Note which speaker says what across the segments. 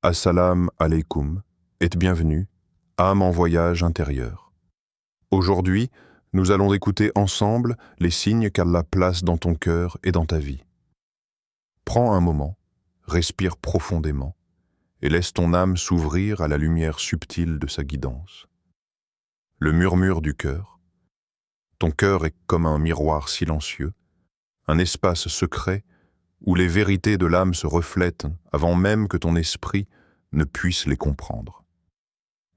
Speaker 1: Assalam alaikum et bienvenue, âme en voyage intérieur. Aujourd'hui, nous allons écouter ensemble les signes qu'Allah place dans ton cœur et dans ta vie. Prends un moment, respire profondément et laisse ton âme s'ouvrir à la lumière subtile de sa guidance. Le murmure du cœur. Ton cœur est comme un miroir silencieux, un espace secret où les vérités de l'âme se reflètent avant même que ton esprit ne puisse les comprendre.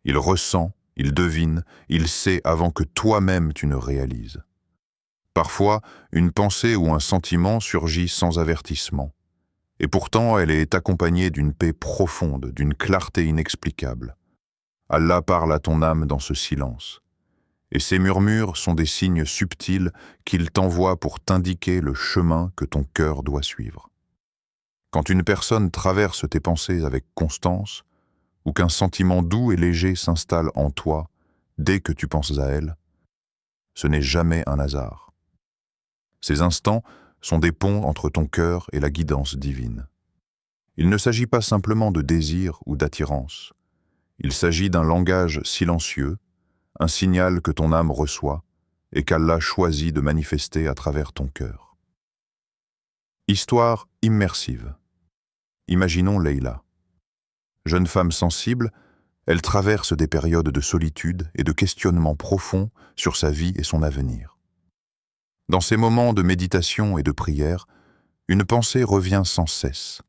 Speaker 1: Il ressent, il devine, il sait avant que toi-même tu ne réalises. Parfois, une pensée ou un sentiment surgit sans avertissement, et pourtant elle est accompagnée d'une paix profonde, d'une clarté inexplicable. Allah parle à ton âme dans ce silence, et ces murmures sont des signes subtils qu'il t'envoie pour t'indiquer le chemin que ton cœur doit suivre. Quand une personne traverse tes pensées avec constance, ou qu'un sentiment doux et léger s'installe en toi dès que tu penses à elle, ce n'est jamais un hasard. Ces instants sont des ponts entre ton cœur et la guidance divine. Il ne s'agit pas simplement de désir ou d'attirance. Il s'agit d'un langage silencieux, un signal que ton âme reçoit et qu'Allah choisit de manifester à travers ton cœur. Histoire immersive. Imaginons Leïla. Jeune femme sensible, elle traverse des périodes de solitude et de questionnement profond sur sa vie et son avenir. Dans ces moments de méditation et de prière, une pensée revient sans cesse.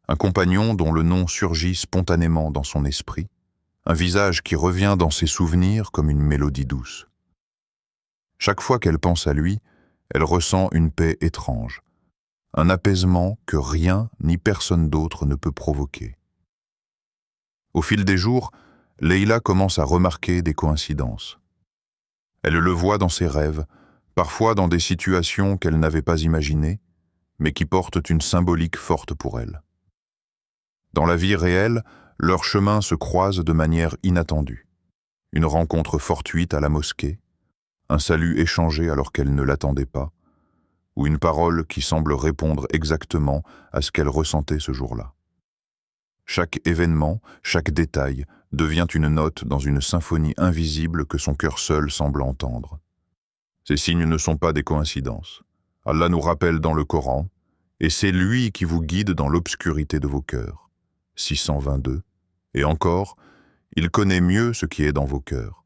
Speaker 1: Un compagnon dont le nom surgit spontanément dans son esprit, un visage qui revient dans ses souvenirs comme une mélodie douce. Chaque fois qu'elle pense à lui, elle ressent une paix étrange, un apaisement que rien ni personne d'autre ne peut provoquer. Au fil des jours, Leïla commence à remarquer des coïncidences. Elle le voit dans ses rêves, parfois dans des situations qu'elle n'avait pas imaginées, mais qui portent une symbolique forte pour elle. Dans la vie réelle, leurs chemins se croisent de manière inattendue. Une rencontre fortuite à la mosquée, un salut échangé alors qu'elle ne l'attendait pas, ou une parole qui semble répondre exactement à ce qu'elle ressentait ce jour-là. Chaque événement, chaque détail devient une note dans une symphonie invisible que son cœur seul semble entendre. Ces signes ne sont pas des coïncidences. Allah nous rappelle dans le Coran, et c'est lui qui vous guide dans l'obscurité de vos cœurs. 622. Et encore, il connaît mieux ce qui est dans vos cœurs.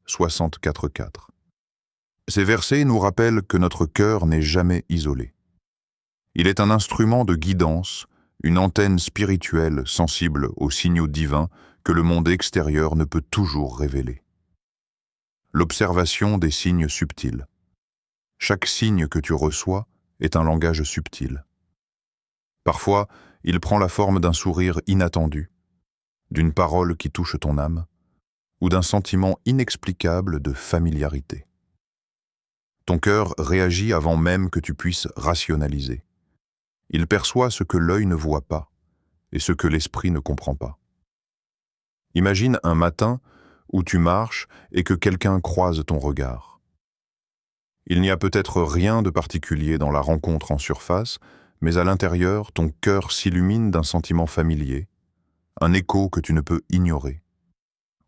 Speaker 1: 64.4. Ces versets nous rappellent que notre cœur n'est jamais isolé. Il est un instrument de guidance, une antenne spirituelle sensible aux signaux divins que le monde extérieur ne peut toujours révéler. L'observation des signes subtils. Chaque signe que tu reçois est un langage subtil. Parfois, il prend la forme d'un sourire inattendu, d'une parole qui touche ton âme, ou d'un sentiment inexplicable de familiarité. Ton cœur réagit avant même que tu puisses rationaliser. Il perçoit ce que l'œil ne voit pas et ce que l'esprit ne comprend pas. Imagine un matin où tu marches et que quelqu'un croise ton regard. Il n'y a peut-être rien de particulier dans la rencontre en surface, mais à l'intérieur, ton cœur s'illumine d'un sentiment familier, un écho que tu ne peux ignorer.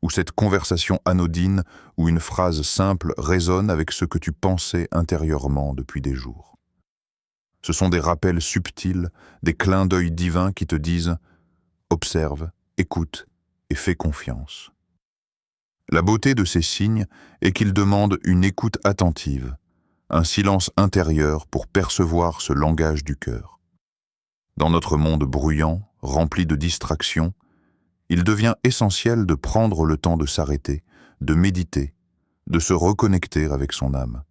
Speaker 1: Ou cette conversation anodine où une phrase simple résonne avec ce que tu pensais intérieurement depuis des jours. Ce sont des rappels subtils, des clins d'œil divins qui te disent « observe, écoute et fais confiance ». La beauté de ces signes est qu'ils demandent une écoute attentive, un silence intérieur pour percevoir ce langage du cœur. Dans notre monde bruyant, rempli de distractions, il devient essentiel de prendre le temps de s'arrêter, de méditer, de se reconnecter avec son âme.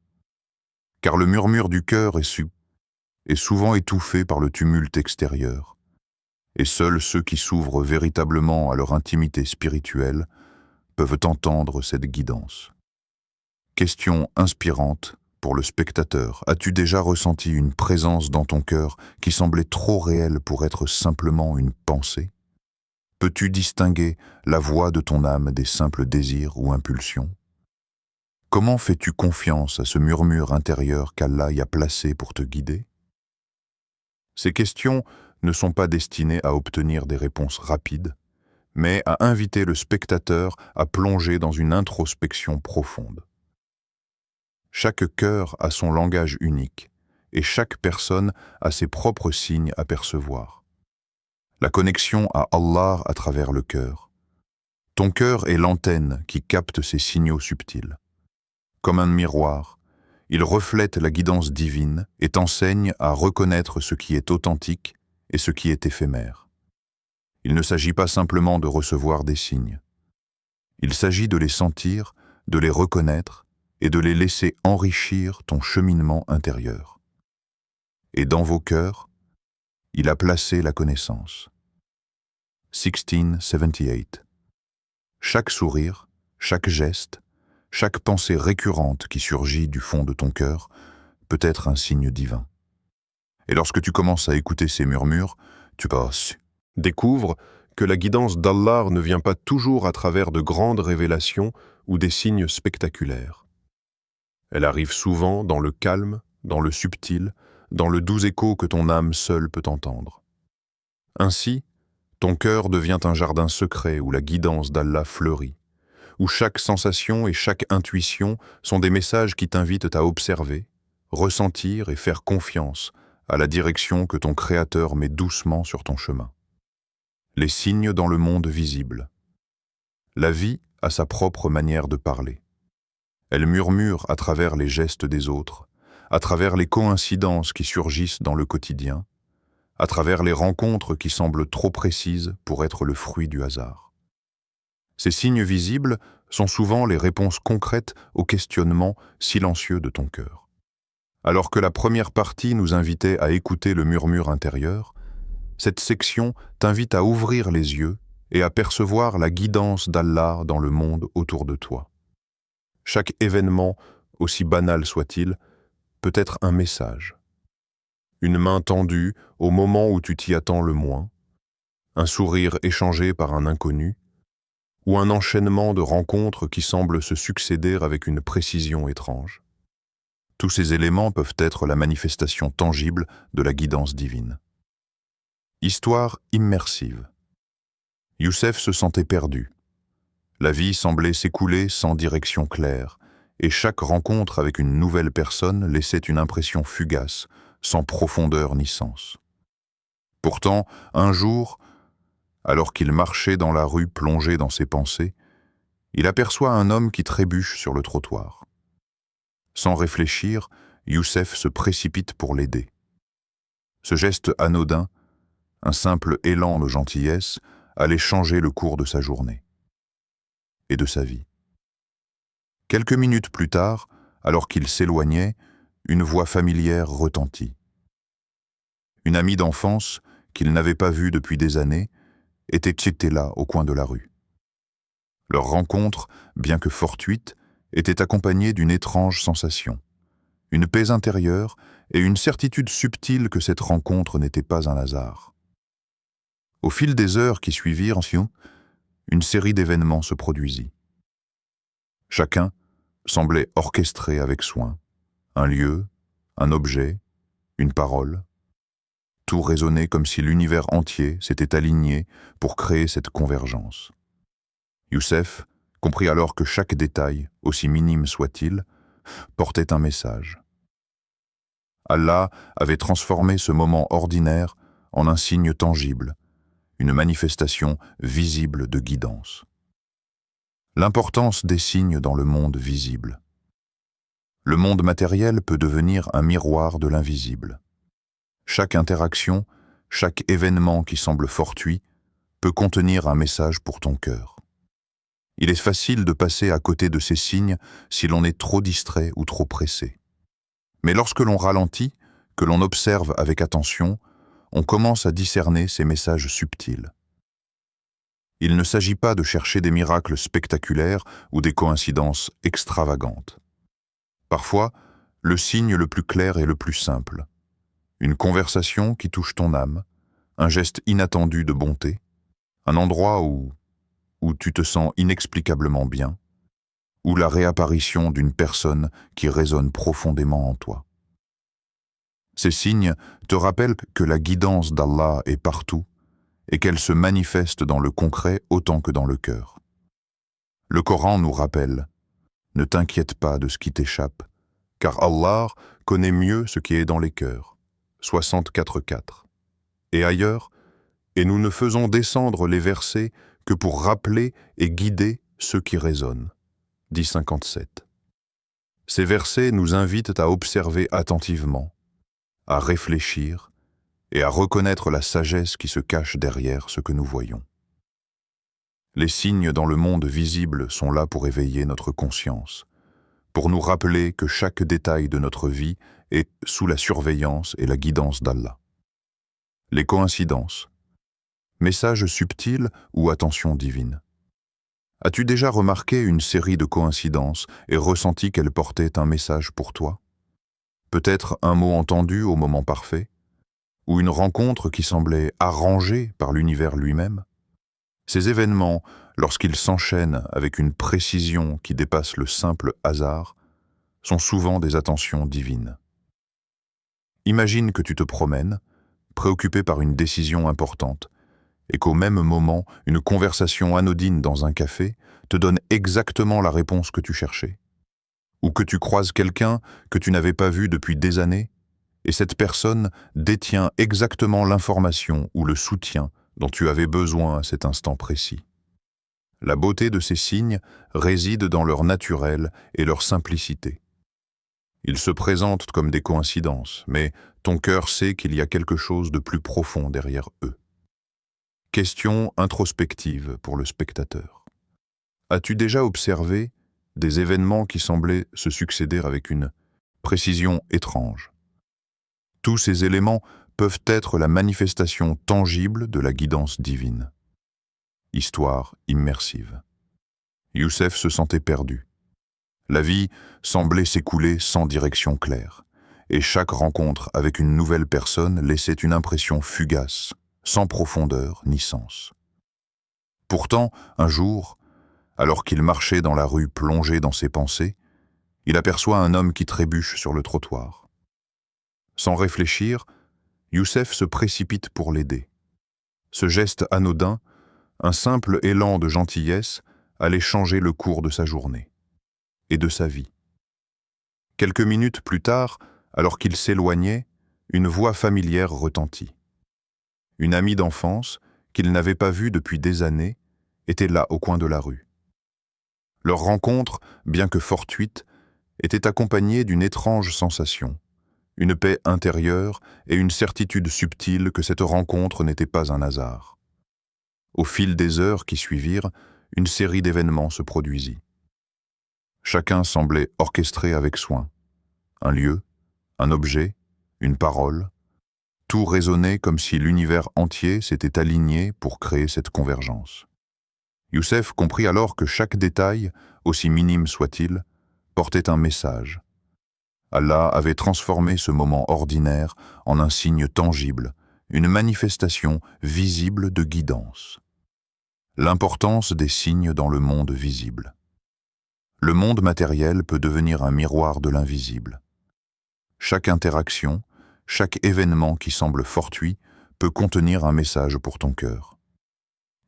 Speaker 1: Car le murmure du cœur est souvent étouffé par le tumulte extérieur, et seuls ceux qui s'ouvrent véritablement à leur intimité spirituelle peuvent entendre cette guidance. Question inspirante pour le spectateur. As-tu déjà ressenti une présence dans ton cœur qui semblait trop réelle pour être simplement une pensée? Peux-tu distinguer la voix de ton âme des simples désirs ou impulsions? Comment fais-tu confiance à ce murmure intérieur qu'Allah y a placé pour te guider? Ces questions ne sont pas destinés à obtenir des réponses rapides, mais à inviter le spectateur à plonger dans une introspection profonde. Chaque cœur a son langage unique, et chaque personne a ses propres signes à percevoir. La connexion à Allah à travers le cœur. Ton cœur est l'antenne qui capte ces signaux subtils. Comme un miroir, il reflète la guidance divine et t'enseigne à reconnaître ce qui est authentique et ce qui est éphémère. Il ne s'agit pas simplement de recevoir des signes. Il s'agit de les sentir, de les reconnaître et de les laisser enrichir ton cheminement intérieur. Et dans vos cœurs, il a placé la connaissance. 1678. Chaque sourire, chaque geste, chaque pensée récurrente qui surgit du fond de ton cœur peut être un signe divin. Et lorsque tu commences à écouter ces murmures, tu passes.
Speaker 2: Découvre que la guidance d'Allah ne vient pas toujours à travers de grandes révélations ou des signes spectaculaires. Elle arrive souvent dans le calme, dans le subtil, dans le doux écho que ton âme seule peut entendre. Ainsi, ton cœur devient un jardin secret où la guidance d'Allah fleurit, où chaque sensation et chaque intuition sont des messages qui t'invitent à observer, ressentir et faire confiance à la direction que ton Créateur met doucement sur ton chemin. Les signes dans le monde visible. La vie a sa propre manière de parler. Elle murmure à travers les gestes des autres, à travers les coïncidences qui surgissent dans le quotidien, à travers les rencontres qui semblent trop précises pour être le fruit du hasard. Ces signes visibles sont souvent les réponses concrètes aux questionnements silencieux de ton cœur. Alors que la première partie nous invitait à écouter le murmure intérieur, cette section t'invite à ouvrir les yeux et à percevoir la guidance d'Allah dans le monde autour de toi. Chaque événement, aussi banal soit-il, peut être un message. Une main tendue au moment où tu t'y attends le moins, un sourire échangé par un inconnu, ou un enchaînement de rencontres qui semblent se succéder avec une précision étrange. Tous ces éléments peuvent être la manifestation tangible de la guidance divine. Histoire immersive. Youssef se sentait perdu. La vie semblait s'écouler sans direction claire, et chaque rencontre avec une nouvelle personne laissait une impression fugace, sans profondeur ni sens. Pourtant, un jour, alors qu'il marchait dans la rue plongé dans ses pensées, il aperçoit un homme qui trébuche sur le trottoir. Sans réfléchir, Youssef se précipite pour l'aider. Ce geste anodin, un simple élan de gentillesse, allait changer le cours de sa journée et de sa vie. Quelques minutes plus tard, alors qu'il s'éloignait, une voix familière retentit. Une amie d'enfance, qu'il n'avait pas vue depuis des années, était là au coin de la rue. Leur rencontre, bien que fortuite, était accompagnée d'une étrange sensation, une paix intérieure et une certitude subtile que cette rencontre n'était pas un hasard. Au fil des heures qui suivirent, une série d'événements se produisit. Chacun semblait orchestré avec soin. Un lieu, un objet, une parole. Tout résonnait comme si l'univers entier s'était aligné pour créer cette convergence. Youssef comprit alors que chaque détail, aussi minime soit-il, portait un message. Allah avait transformé ce moment ordinaire en un signe tangible, une manifestation visible de guidance. L'importance des signes dans le monde visible. Le monde matériel peut devenir un miroir de l'invisible. Chaque interaction, chaque événement qui semble fortuit, peut contenir un message pour ton cœur. Il est facile de passer à côté de ces signes si l'on est trop distrait ou trop pressé. Mais lorsque l'on ralentit, que l'on observe avec attention, on commence à discerner ces messages subtils. Il ne s'agit pas de chercher des miracles spectaculaires ou des coïncidences extravagantes. Parfois, le signe le plus clair est le plus simple. Une conversation qui touche ton âme, un geste inattendu de bonté, un endroit où tu te sens inexplicablement bien, ou la réapparition d'une personne qui résonne profondément en toi.
Speaker 1: Ces signes te rappellent que la guidance d'Allah est partout et qu'elle se manifeste dans le concret autant que dans le cœur. Le Coran nous rappelle « Ne t'inquiète pas de ce qui t'échappe, car Allah connaît mieux ce qui est dans les cœurs. » 64.4. Et ailleurs, « Et nous ne faisons descendre les versets que pour rappeler et guider ceux qui raisonnent. » 10.57. Ces versets nous invitent à observer attentivement, à réfléchir et à reconnaître la sagesse qui se cache derrière ce que nous voyons. Les signes dans le monde visible sont là pour éveiller notre conscience, pour nous rappeler que chaque détail de notre vie est sous la surveillance et la guidance d'Allah. Les coïncidences, messages subtils ou attention divine. As-tu déjà remarqué une série de coïncidences et ressenti qu'elles portaient un message pour toi? Peut-être un mot entendu au moment parfait, ou une rencontre qui semblait arrangée par l'univers lui-même? Ces événements, lorsqu'ils s'enchaînent avec une précision qui dépasse le simple hasard, sont souvent des attentions divines. Imagine que tu te promènes, préoccupé par une décision importante, et qu'au même moment, une conversation anodine dans un café te donne exactement la réponse que tu cherchais. Ou que tu croises quelqu'un que tu n'avais pas vu depuis des années, et cette personne détient exactement l'information ou le soutien dont tu avais besoin à cet instant précis. La beauté de ces signes réside dans leur naturel et leur simplicité. Ils se présentent comme des coïncidences, mais ton cœur sait qu'il y a quelque chose de plus profond derrière eux. Question introspective pour le spectateur. As-tu déjà observé des événements qui semblaient se succéder avec une précision étrange? Tous ces éléments peuvent être la manifestation tangible de la guidance divine. Histoire immersive. Youssef se sentait perdu. La vie semblait s'écouler sans direction claire, et chaque rencontre avec une nouvelle personne laissait une impression fugace, sans profondeur ni sens. Pourtant, un jour, alors qu'il marchait dans la rue plongé dans ses pensées, il aperçoit un homme qui trébuche sur le trottoir. Sans réfléchir, Youssef se précipite pour l'aider. Ce geste anodin, un simple élan de gentillesse, allait changer le cours de sa journée et de sa vie. Quelques minutes plus tard, alors qu'il s'éloignait, une voix familière retentit. Une amie d'enfance, qu'il n'avait pas vue depuis des années, était là au coin de la rue. Leur rencontre, bien que fortuite, était accompagnée d'une étrange sensation, une paix intérieure et une certitude subtile que cette rencontre n'était pas un hasard. Au fil des heures qui suivirent, une série d'événements se produisit. Chacun semblait orchestré avec soin. Un lieu, un objet, une parole, tout résonnait comme si l'univers entier s'était aligné pour créer cette convergence. Youssef comprit alors que chaque détail, aussi minime soit-il, portait un message. Allah avait transformé ce moment ordinaire en un signe tangible, une manifestation visible de guidance. L'importance des signes dans le monde visible. Le monde matériel peut devenir un miroir de l'invisible. Chaque interaction, chaque événement qui semble fortuit peut contenir un message pour ton cœur.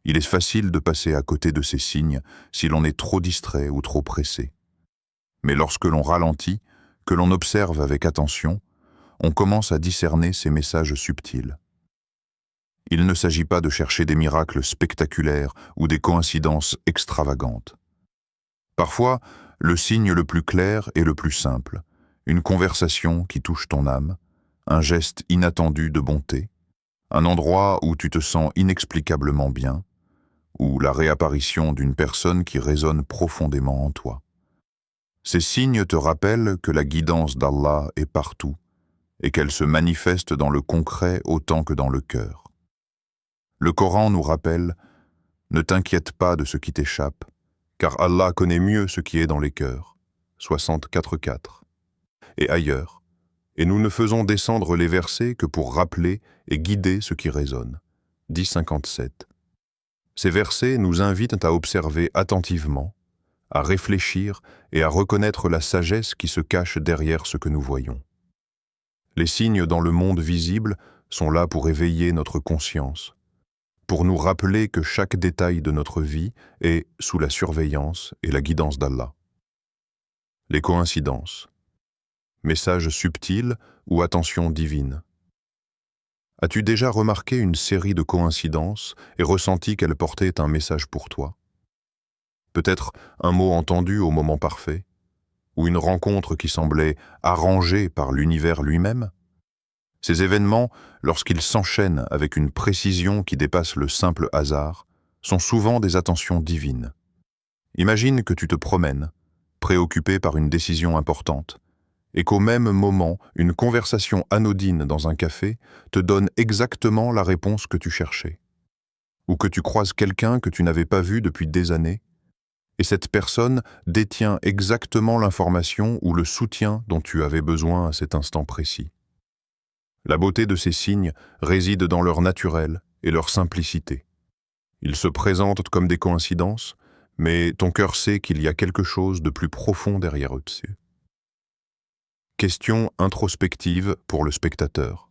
Speaker 1: Il est facile de passer à côté de ces signes si l'on est trop distrait ou trop pressé. Mais lorsque l'on ralentit, que l'on observe avec attention, on commence à discerner ces messages subtils. Il ne s'agit pas de chercher des miracles spectaculaires ou des coïncidences extravagantes. Parfois, le signe le plus clair est le plus simple, une conversation qui touche ton âme, un geste inattendu de bonté, un endroit où tu te sens inexplicablement bien, ou la réapparition d'une personne qui résonne profondément en toi. Ces signes te rappellent que la guidance d'Allah est partout et qu'elle se manifeste dans le concret autant que dans le cœur. Le Coran nous rappelle « Ne t'inquiète pas de ce qui t'échappe, car Allah connaît mieux ce qui est dans les cœurs. » 64.4. Et ailleurs, « Et nous ne faisons descendre les versets que pour rappeler et guider ce qui résonne. » 10.57. Ces versets nous invitent à observer attentivement, à réfléchir et à reconnaître la sagesse qui se cache derrière ce que nous voyons. Les signes dans le monde visible sont là pour éveiller notre conscience, pour nous rappeler que chaque détail de notre vie est sous la surveillance et la guidance d'Allah. Les coïncidences. Messages subtils ou attention divine. As-tu déjà remarqué une série de coïncidences et ressenti qu'elles portaient un message pour toi? Peut-être un mot entendu au moment parfait, ou une rencontre qui semblait arrangée par l'univers lui-même? Ces événements, lorsqu'ils s'enchaînent avec une précision qui dépasse le simple hasard, sont souvent des attentions divines. Imagine que tu te promènes, préoccupé par une décision importante, et qu'au même moment, une conversation anodine dans un café te donne exactement la réponse que tu cherchais. Ou que tu croises quelqu'un que tu n'avais pas vu depuis des années, et cette personne détient exactement l'information ou le soutien dont tu avais besoin à cet instant précis. La beauté de ces signes réside dans leur naturel et leur simplicité. Ils se présentent comme des coïncidences, mais ton cœur sait qu'il y a quelque chose de plus profond derrière eux. Question introspective pour le spectateur.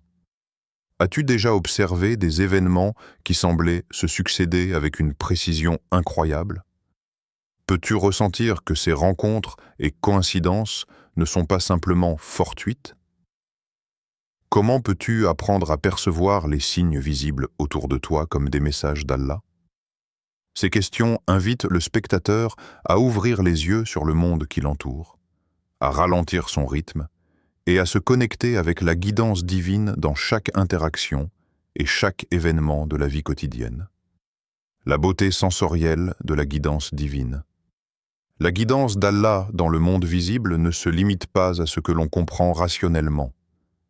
Speaker 1: As-tu déjà observé des événements qui semblaient se succéder avec une précision incroyable? Peux-tu ressentir que ces rencontres et coïncidences ne sont pas simplement fortuites? Comment peux-tu apprendre à percevoir les signes visibles autour de toi comme des messages d'Allah? Ces questions invitent le spectateur à ouvrir les yeux sur le monde qui l'entoure, à ralentir son rythme et à se connecter avec la guidance divine dans chaque interaction et chaque événement de la vie quotidienne. La beauté sensorielle de la guidance divine. La guidance d'Allah dans le monde visible ne se limite pas à ce que l'on comprend rationnellement.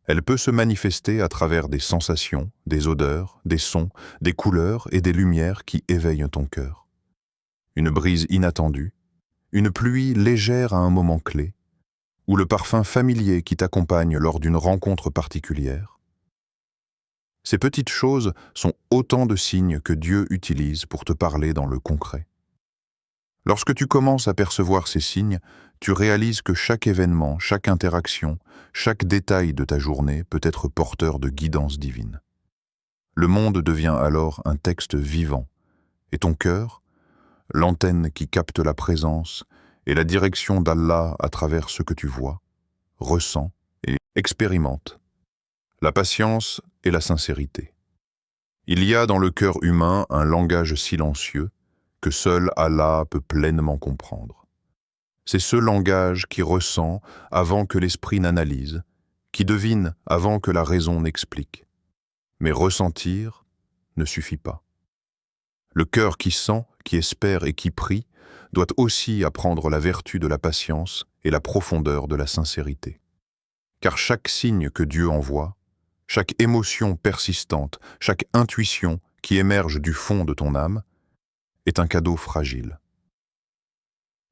Speaker 1: Elle peut se manifester à travers des sensations, des odeurs, des sons, des couleurs et des lumières qui éveillent ton cœur. Une brise inattendue, une pluie légère à un moment clé, ou le parfum familier qui t'accompagne lors d'une rencontre particulière. Ces petites choses sont autant de signes que Dieu utilise pour te parler dans le concret. Lorsque tu commences à percevoir ces signes, tu réalises que chaque événement, chaque interaction, chaque détail de ta journée peut être porteur de guidance divine. Le monde devient alors un texte vivant, et ton cœur, l'antenne qui capte la présence et la direction d'Allah à travers ce que tu vois, ressens et expérimente. La patience et la sincérité. Il y a dans le cœur humain un langage silencieux que seul Allah peut pleinement comprendre. C'est ce langage qui ressent avant que l'esprit n'analyse, qui devine avant que la raison n'explique. Mais ressentir ne suffit pas. Le cœur qui sent, qui espère et qui prie doit aussi apprendre la vertu de la patience et la profondeur de la sincérité. Car chaque signe que Dieu envoie, chaque émotion persistante, chaque intuition qui émerge du fond de ton âme, est un cadeau fragile.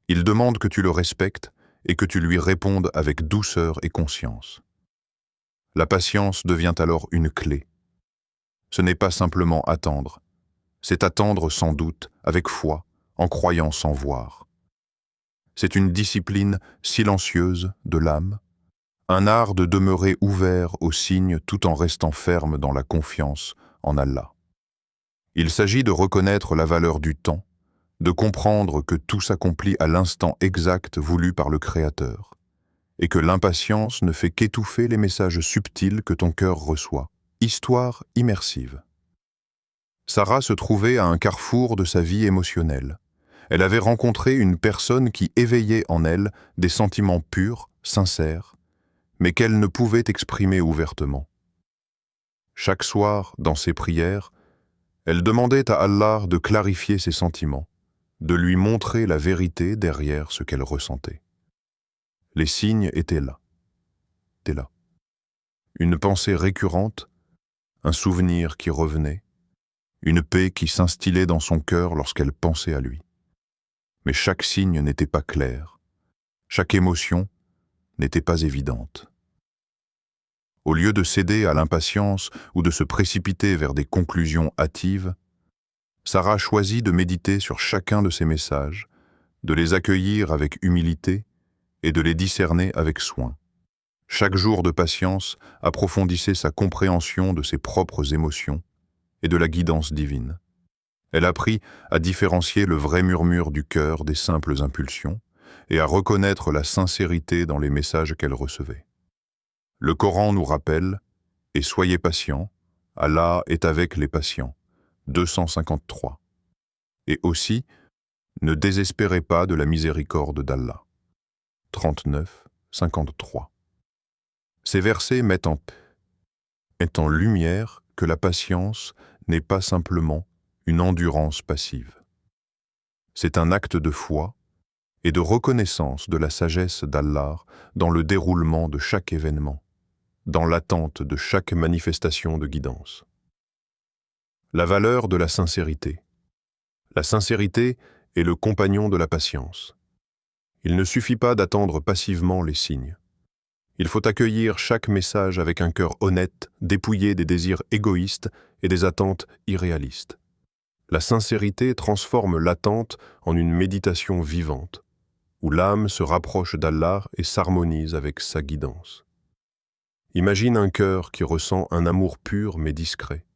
Speaker 1: Il demande que tu le respectes et que tu lui répondes avec douceur et conscience. La patience devient alors une clé. Ce n'est pas simplement attendre, c'est attendre sans doute, avec foi, en croyant sans voir. C'est une discipline silencieuse de l'âme, un art de demeurer ouvert aux signes tout en restant ferme dans la confiance en Allah. Il s'agit de reconnaître la valeur du temps, de comprendre que tout s'accomplit à l'instant exact voulu par le Créateur, et que l'impatience ne fait qu'étouffer les messages subtils que ton cœur reçoit. Histoire immersive. Sarah se trouvait à un carrefour de sa vie émotionnelle. Elle avait rencontré une personne qui éveillait en elle des sentiments purs, sincères, mais qu'elle ne pouvait exprimer ouvertement. Chaque soir, dans ses prières, elle demandait à Allah de clarifier ses sentiments, de lui montrer la vérité derrière ce qu'elle ressentait. Les signes étaient là. Une pensée récurrente, un souvenir qui revenait, une paix qui s'instillait dans son cœur lorsqu'elle pensait à lui. Mais chaque signe n'était pas clair, chaque émotion n'était pas évidente. Au lieu de céder à l'impatience ou de se précipiter vers des conclusions hâtives, Sarah choisit de méditer sur chacun de ces messages, de les accueillir avec humilité et de les discerner avec soin. Chaque jour de patience approfondissait sa compréhension de ses propres émotions et de la guidance divine. Elle apprit à différencier le vrai murmure du cœur des simples impulsions et à reconnaître la sincérité dans les messages qu'elle recevait. Le Coran nous rappelle « Et soyez patients, Allah est avec les patients » 253. Et aussi « Ne désespérez pas de la miséricorde d'Allah » 39, 53. Ces versets mettent en lumière que la patience n'est pas simplement une endurance passive. C'est un acte de foi et de reconnaissance de la sagesse d'Allah dans le déroulement de chaque événement, dans l'attente de chaque manifestation de guidance. La valeur de la sincérité. La sincérité est le compagnon de la patience. Il ne suffit pas d'attendre passivement les signes. Il faut accueillir chaque message avec un cœur honnête, dépouillé des désirs égoïstes et des attentes irréalistes. La sincérité transforme l'attente en une méditation vivante, où l'âme se rapproche d'Allah et s'harmonise avec sa guidance. Imagine un cœur qui ressent un amour pur mais discret.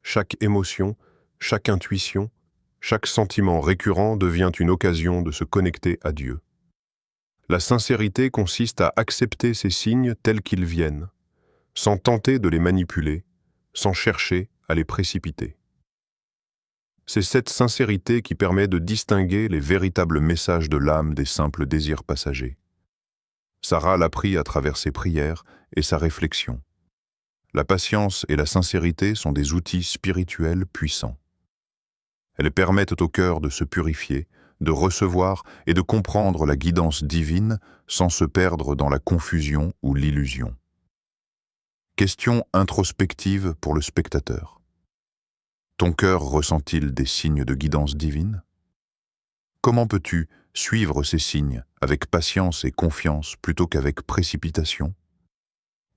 Speaker 1: Chaque émotion, chaque intuition, chaque sentiment récurrent devient une occasion de se connecter à Dieu. La sincérité consiste à accepter ces signes tels qu'ils viennent, sans tenter de les manipuler, sans chercher à les précipiter. C'est cette sincérité qui permet de distinguer les véritables messages de l'âme des simples désirs passagers. Sarah l'apprit à travers ses prières et sa réflexion. La patience et la sincérité sont des outils spirituels puissants. Elles permettent au cœur de se purifier, de recevoir et de comprendre la guidance divine sans se perdre dans la confusion ou l'illusion. Question introspective pour le spectateur. Ton cœur ressent-il des signes de guidance divine? Comment peux-tu suivre ces signes avec patience et confiance plutôt qu'avec précipitation?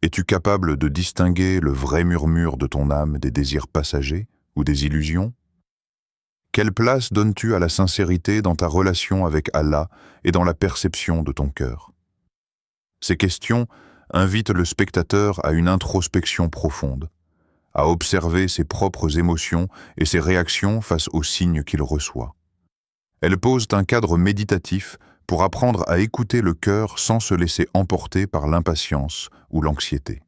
Speaker 1: Es-tu capable de distinguer le vrai murmure de ton âme des désirs passagers ou des illusions? Quelle place donnes-tu à la sincérité dans ta relation avec Allah et dans la perception de ton cœur? Ces questions invitent le spectateur à une introspection profonde, à observer ses propres émotions et ses réactions face aux signes qu'il reçoit. Elles posent un cadre méditatif pour apprendre à écouter le cœur sans se laisser emporter par l'impatience ou l'anxiété.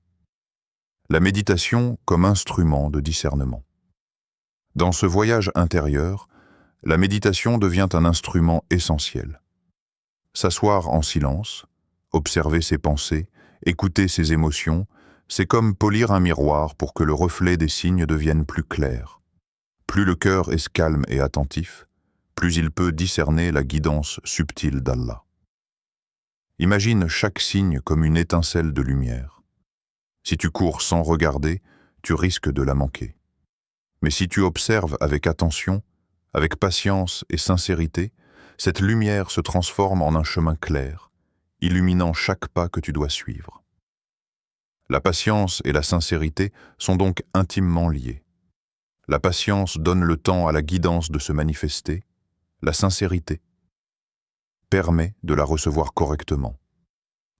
Speaker 1: La méditation comme instrument de discernement. Dans ce voyage intérieur, la méditation devient un instrument essentiel. S'asseoir en silence, observer ses pensées, écouter ses émotions, c'est comme polir un miroir pour que le reflet des signes devienne plus clair. Plus le cœur est calme et attentif, plus il peut discerner la guidance subtile d'Allah. Imagine chaque signe comme une étincelle de lumière. Si tu cours sans regarder, tu risques de la manquer. Mais si tu observes avec attention, avec patience et sincérité, cette lumière se transforme en un chemin clair, illuminant chaque pas que tu dois suivre. La patience et la sincérité sont donc intimement liées. La patience donne le temps à la guidance de se manifester. La sincérité permet de la recevoir correctement.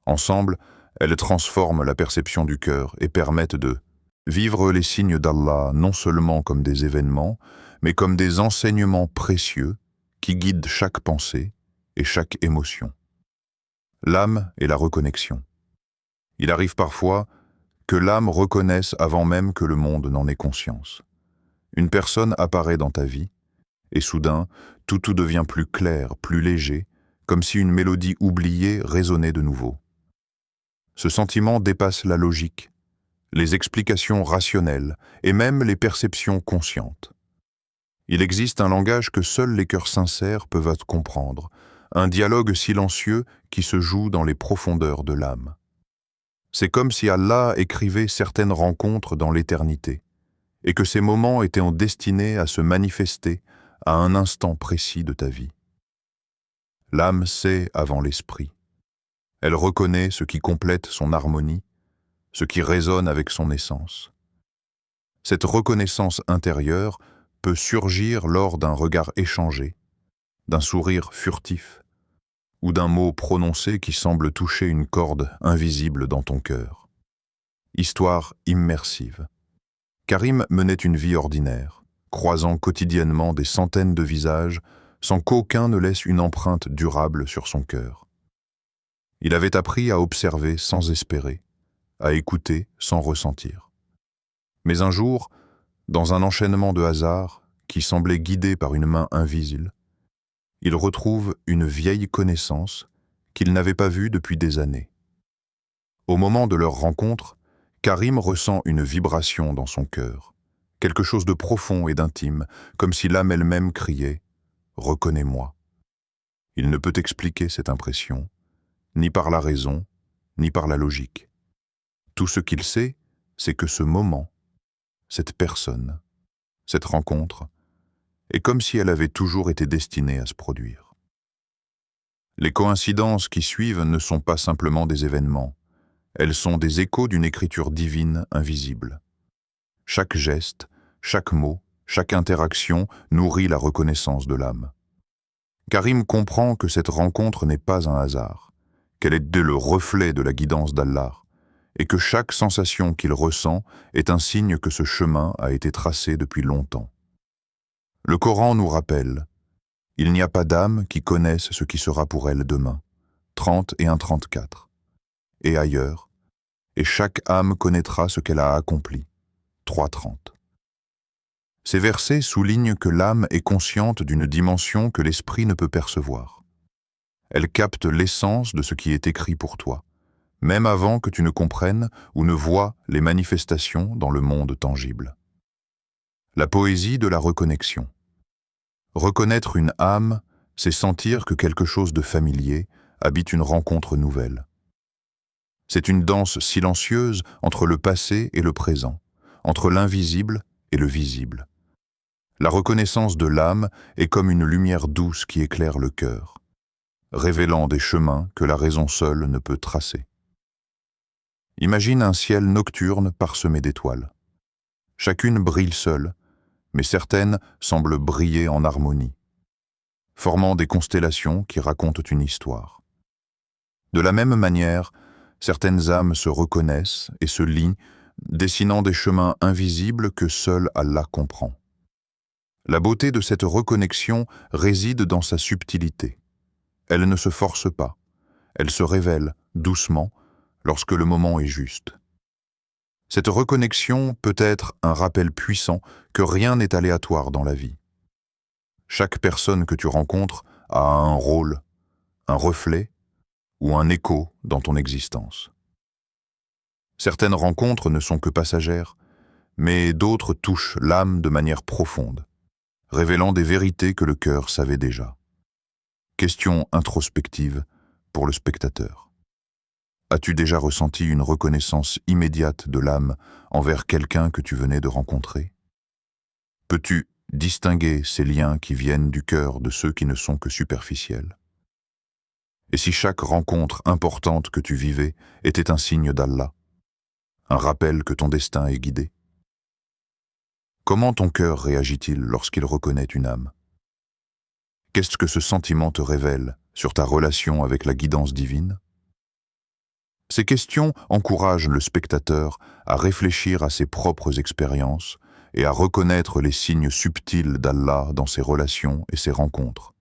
Speaker 1: Ensemble, elles transforment la perception du cœur et permettent de vivre les signes d'Allah non seulement comme des événements, mais comme des enseignements précieux qui guident chaque pensée et chaque émotion. L'âme et la reconnexion. Il arrive parfois que l'âme reconnaisse avant même que le monde n'en ait conscience. Une personne apparaît dans ta vie, et soudain, tout devient plus clair, plus léger, comme si une mélodie oubliée résonnait de nouveau. Ce sentiment dépasse la logique, les explications rationnelles et même les perceptions conscientes. Il existe un langage que seuls les cœurs sincères peuvent comprendre, un dialogue silencieux qui se joue dans les profondeurs de l'âme. C'est comme si Allah écrivait certaines rencontres dans l'éternité, et que ces moments étaient destinés à se manifester à un instant précis de ta vie. L'âme sait avant l'esprit. Elle reconnaît ce qui complète son harmonie, ce qui résonne avec son essence. Cette reconnaissance intérieure peut surgir lors d'un regard échangé, d'un sourire furtif, ou d'un mot prononcé qui semble toucher une corde invisible dans ton cœur. Histoire immersive. Karim menait une vie ordinaire, croisant quotidiennement des centaines de visages sans qu'aucun ne laisse une empreinte durable sur son cœur. Il avait appris à observer sans espérer, à écouter sans ressentir. Mais un jour, dans un enchaînement de hasards qui semblait guidé par une main invisible, il retrouve une vieille connaissance qu'il n'avait pas vue depuis des années. Au moment de leur rencontre, Karim ressent une vibration dans son cœur, quelque chose de profond et d'intime, comme si l'âme elle-même criait « Reconnais-moi ». Il ne peut expliquer cette impression, ni par la raison, ni par la logique. Tout ce qu'il sait, c'est que ce moment, cette personne, cette rencontre, est comme si elle avait toujours été destinée à se produire. Les coïncidences qui suivent ne sont pas simplement des événements, elles sont des échos d'une écriture divine invisible. Chaque geste, chaque mot, chaque interaction nourrit la reconnaissance de l'âme. Karim comprend que cette rencontre n'est pas un hasard, qu'elle est le reflet de la guidance d'Allah, et que chaque sensation qu'il ressent est un signe que ce chemin a été tracé depuis longtemps. Le Coran nous rappelle « Il n'y a pas d'âme qui connaisse ce qui sera pour elle demain » 31-34. Et ailleurs, « Et chaque âme connaîtra ce qu'elle a accompli » 3-30. Ces versets soulignent que l'âme est consciente d'une dimension que l'esprit ne peut percevoir. Elle capte l'essence de ce qui est écrit pour toi, même avant que tu ne comprennes ou ne vois les manifestations dans le monde tangible. La poésie de la reconnexion. Reconnaître une âme, c'est sentir que quelque chose de familier habite une rencontre nouvelle. C'est une danse silencieuse entre le passé et le présent, entre l'invisible et le visible. La reconnaissance de l'âme est comme une lumière douce qui éclaire le cœur, révélant des chemins que la raison seule ne peut tracer. Imagine un ciel nocturne parsemé d'étoiles. Chacune brille seule, mais certaines semblent briller en harmonie, formant des constellations qui racontent une histoire. De la même manière, certaines âmes se reconnaissent et se lient, dessinant des chemins invisibles que seul Allah comprend. La beauté de cette reconnexion réside dans sa subtilité. Elle ne se force pas, elle se révèle doucement lorsque le moment est juste. Cette reconnexion peut être un rappel puissant que rien n'est aléatoire dans la vie. Chaque personne que tu rencontres a un rôle, un reflet ou un écho dans ton existence. Certaines rencontres ne sont que passagères, mais d'autres touchent l'âme de manière profonde, révélant des vérités que le cœur savait déjà. Question introspective pour le spectateur. As-tu déjà ressenti une reconnaissance immédiate de l'âme envers quelqu'un que tu venais de rencontrer? Peux-tu distinguer ces liens qui viennent du cœur de ceux qui ne sont que superficiels? Et si chaque rencontre importante que tu vivais était un signe d'Allah, un rappel que ton destin est guidé? Comment ton cœur réagit-il lorsqu'il reconnaît une âme? Qu'est-ce que ce sentiment te révèle sur ta relation avec la guidance divine? Ces questions encouragent le spectateur à réfléchir à ses propres expériences et à reconnaître les signes subtils d'Allah dans ses relations et ses rencontres.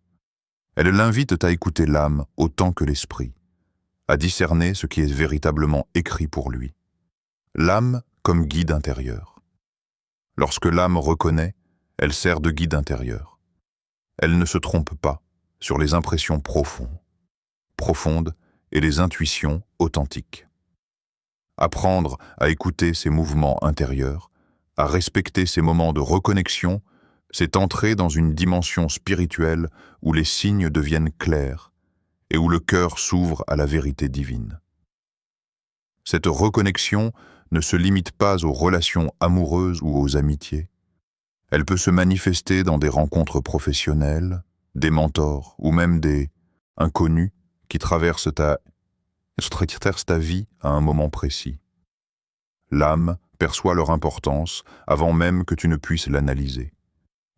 Speaker 1: Elles l'invitent à écouter l'âme autant que l'esprit, à discerner ce qui est véritablement écrit pour lui. L'âme comme guide intérieur. Lorsque l'âme reconnaît, elle sert de guide intérieur. Elle ne se trompe pas sur les impressions profondes et les intuitions authentiques. Apprendre à écouter ses mouvements intérieurs, à respecter ces moments de reconnexion, c'est entrer dans une dimension spirituelle où les signes deviennent clairs et où le cœur s'ouvre à la vérité divine. Cette reconnexion ne se limite pas aux relations amoureuses ou aux amitiés. Elle peut se manifester dans des rencontres professionnelles, des mentors ou même des inconnus qui traversent ta vie à un moment précis. L'âme perçoit leur importance avant même que tu ne puisses l'analyser.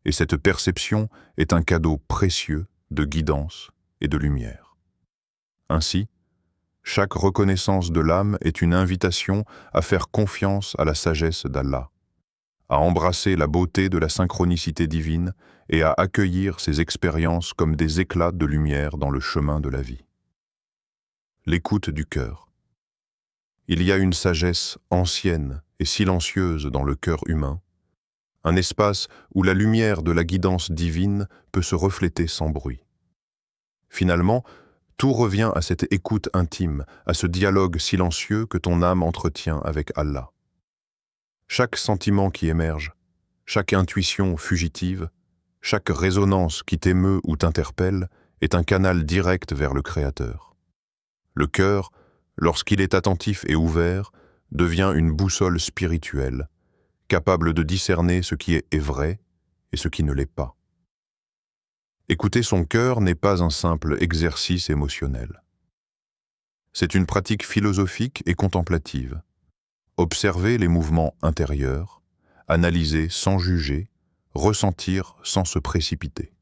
Speaker 1: Et cette perception est un cadeau précieux de guidance et de lumière. Ainsi, chaque reconnaissance de l'âme est une invitation à faire confiance à la sagesse d'Allah, à embrasser la beauté de la synchronicité divine et à accueillir ces expériences comme des éclats de lumière dans le chemin de la vie. L'écoute du cœur. Il y a une sagesse ancienne et silencieuse dans le cœur humain, un espace où la lumière de la guidance divine peut se refléter sans bruit. Finalement, tout revient à cette écoute intime, à ce dialogue silencieux que ton âme entretient avec Allah. Chaque sentiment qui émerge, chaque intuition fugitive, chaque résonance qui t'émeut ou t'interpelle est un canal direct vers le Créateur. Le cœur, lorsqu'il est attentif et ouvert, devient une boussole spirituelle, capable de discerner ce qui est vrai et ce qui ne l'est pas. Écouter son cœur n'est pas un simple exercice émotionnel. C'est une pratique philosophique et contemplative. Observer les mouvements intérieurs, analyser sans juger, ressentir sans se précipiter.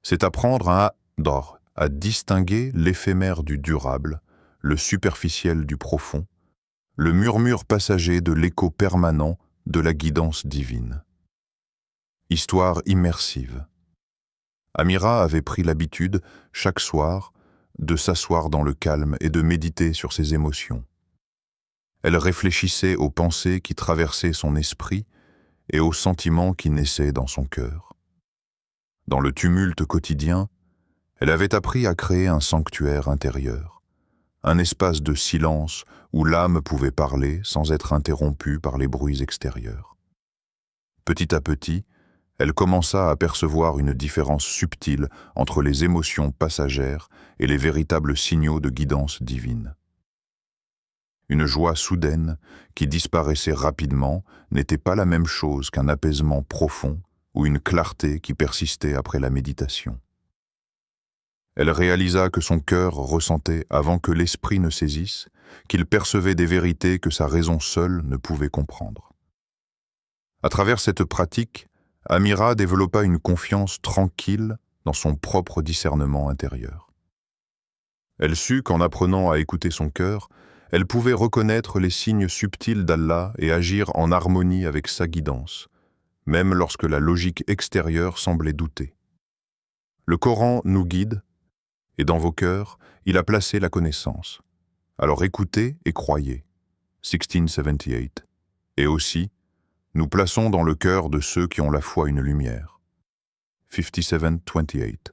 Speaker 1: C'est apprendre à distinguer l'éphémère du durable, le superficiel du profond, le murmure passager de l'écho permanent de la guidance divine. Histoire immersive. Amira avait pris l'habitude, chaque soir, de s'asseoir dans le calme et de méditer sur ses émotions. Elle réfléchissait aux pensées qui traversaient son esprit et aux sentiments qui naissaient dans son cœur. Dans le tumulte quotidien, elle avait appris à créer un sanctuaire intérieur, un espace de silence où l'âme pouvait parler sans être interrompue par les bruits extérieurs. Petit à petit, elle commença à percevoir une différence subtile entre les émotions passagères et les véritables signaux de guidance divine. Une joie soudaine, qui disparaissait rapidement, n'était pas la même chose qu'un apaisement profond ou une clarté qui persistait après la méditation. Elle réalisa que son cœur ressentait avant que l'esprit ne saisisse, qu'il percevait des vérités que sa raison seule ne pouvait comprendre. À travers cette pratique, Amira développa une confiance tranquille dans son propre discernement intérieur. Elle sut qu'en apprenant à écouter son cœur, elle pouvait reconnaître les signes subtils d'Allah et agir en harmonie avec sa guidance, même lorsque la logique extérieure semblait douter. Le Coran nous guide, et dans vos cœurs, il a placé la connaissance. Alors écoutez et croyez. 1678. Et aussi, nous plaçons dans le cœur de ceux qui ont la foi une lumière. 5728.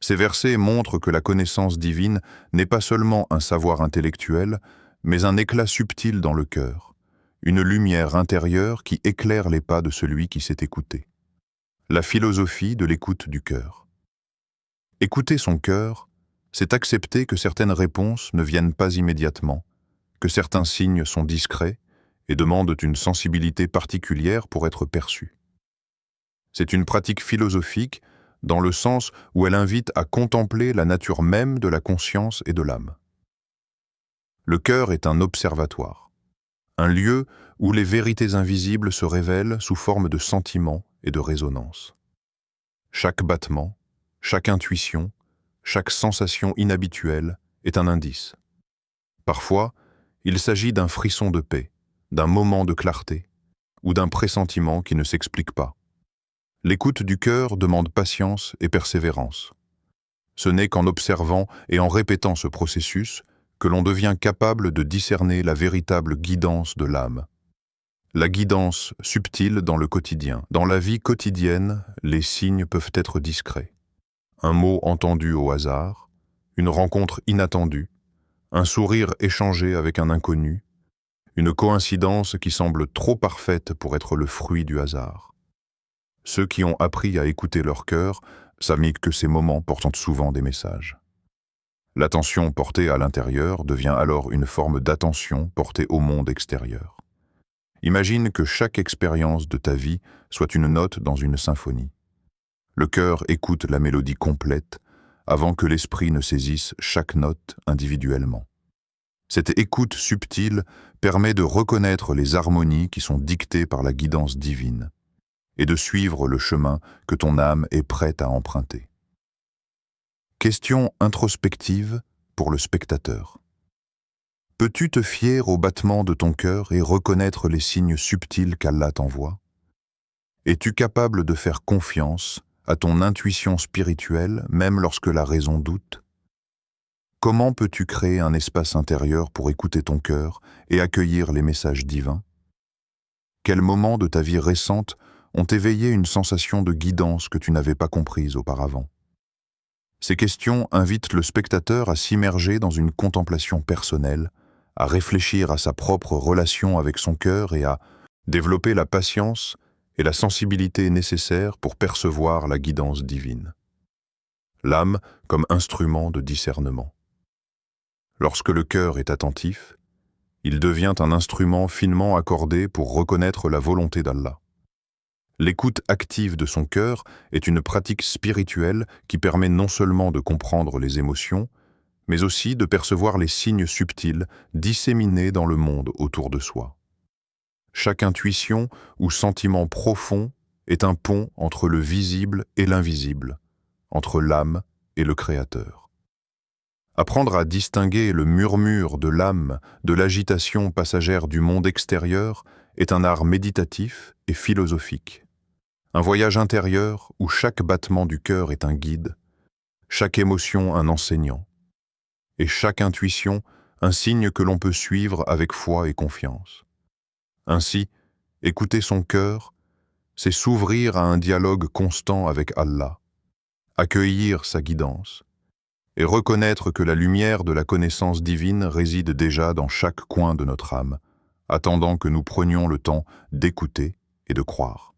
Speaker 1: Ces versets montrent que la connaissance divine n'est pas seulement un savoir intellectuel, mais un éclat subtil dans le cœur, une lumière intérieure qui éclaire les pas de celui qui s'est écouté. La philosophie de l'écoute du cœur. Écouter son cœur, c'est accepter que certaines réponses ne viennent pas immédiatement, que certains signes sont discrets et demandent une sensibilité particulière pour être perçus. C'est une pratique philosophique dans le sens où elle invite à contempler la nature même de la conscience et de l'âme. Le cœur est un observatoire, un lieu où les vérités invisibles se révèlent sous forme de sentiments et de résonances. Chaque battement, chaque intuition, chaque sensation inhabituelle est un indice. Parfois, il s'agit d'un frisson de paix, d'un moment de clarté ou d'un pressentiment qui ne s'explique pas. L'écoute du cœur demande patience et persévérance. Ce n'est qu'en observant et en répétant ce processus que l'on devient capable de discerner la véritable guidance de l'âme. La guidance subtile dans le quotidien. Dans la vie quotidienne, les signes peuvent être discrets. Un mot entendu au hasard, une rencontre inattendue, un sourire échangé avec un inconnu, une coïncidence qui semble trop parfaite pour être le fruit du hasard. Ceux qui ont appris à écouter leur cœur savent que ces moments portent souvent des messages. L'attention portée à l'intérieur devient alors une forme d'attention portée au monde extérieur. Imagine que chaque expérience de ta vie soit une note dans une symphonie. Le cœur écoute la mélodie complète avant que l'esprit ne saisisse chaque note individuellement. Cette écoute subtile permet de reconnaître les harmonies qui sont dictées par la guidance divine et de suivre le chemin que ton âme est prête à emprunter. Question introspective pour le spectateur. Peux-tu te fier au battement de ton cœur et reconnaître les signes subtils qu'Allah t'envoie? Es-tu capable de faire confiance à ton intuition spirituelle, même lorsque la raison doute? Comment peux-tu créer un espace intérieur pour écouter ton cœur et accueillir les messages divins? Quels moments de ta vie récente ont éveillé une sensation de guidance que tu n'avais pas comprise auparavant? Ces questions invitent le spectateur à s'immerger dans une contemplation personnelle, à réfléchir à sa propre relation avec son cœur et à développer la patience et la sensibilité nécessaires pour percevoir la guidance divine. L'âme comme instrument de discernement. Lorsque le cœur est attentif, il devient un instrument finement accordé pour reconnaître la volonté d'Allah. L'écoute active de son cœur est une pratique spirituelle qui permet non seulement de comprendre les émotions, mais aussi de percevoir les signes subtils disséminés dans le monde autour de soi. Chaque intuition ou sentiment profond est un pont entre le visible et l'invisible, entre l'âme et le Créateur. Apprendre à distinguer le murmure de l'âme de l'agitation passagère du monde extérieur est un art méditatif et philosophique. Un voyage intérieur où chaque battement du cœur est un guide, chaque émotion un enseignant, et chaque intuition un signe que l'on peut suivre avec foi et confiance. Ainsi, écouter son cœur, c'est s'ouvrir à un dialogue constant avec Allah, accueillir sa guidance, et reconnaître que la lumière de la connaissance divine réside déjà dans chaque coin de notre âme, attendant que nous prenions le temps d'écouter et de croire.